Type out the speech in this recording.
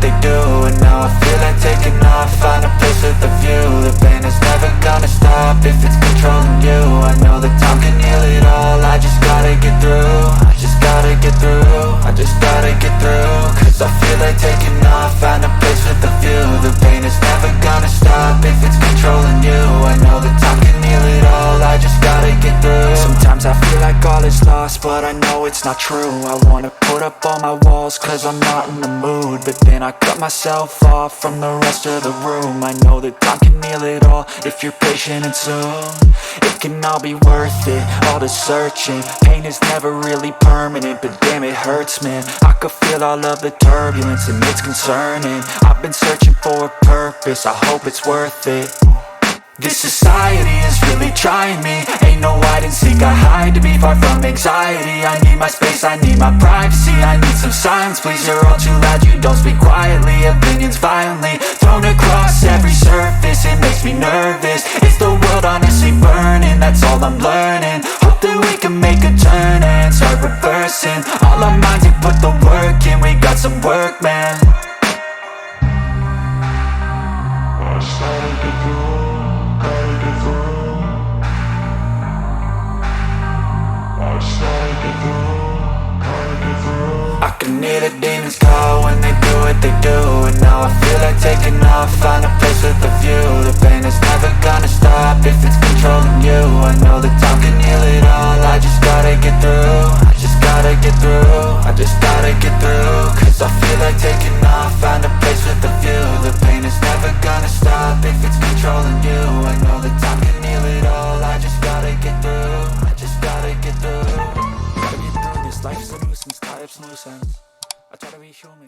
they do, and now I feel like taking off. Find a place with a view. The pain is never gonna stop if it's controlling you. I know that time can heal it all. I just gotta get through. I just gotta get through. I just gotta get through. Cause I feel like taking off. Find a place with a view. The pain is never gonna stop if it's controlling you. I know that time can heal it all. I just gotta get through. Sometimes I feel like all is lost, but I know it's not true. I wanna put up all my walls cause I'm not in the mood, but then I cut myself off from the rest of the room. I know that time can heal it all if you're patient and soon it can all be worth it, all the searching. Pain is never really permanent, but damn it hurts, man. I could feel all of the turbulence and it's concerning. I've been searching for a purpose, I hope it's worth it. This society is really trying me. Ain't no hide and seek, I hide to be far from anxiety. I need my space, I need my privacy. I need some silence, please, you're all too loud. You don't speak quietly, opinions violently thrown across every surface. It makes me nervous, it's the world honestly burning. That's all I'm learning, hope that we can make a turn and start reversing. All our minds and put the work in, we got some work, man. I started to grow. I can hear the demons call when they do what they do, and now I feel like taking off. Find a place with a view. The pain is never gonna stop if it's controlling you. I know that time can heal it all. I just gotta get through. I just gotta get through. I just gotta get through. Cause I feel like taking off. Find a place with a view. The pain is never gonna stop if it's controlling you. I know that time can heal it all. I just gotta get through. I just gotta get through. Gotta get through this. Life is a nuisance, tie up some loose ends. I try to be human,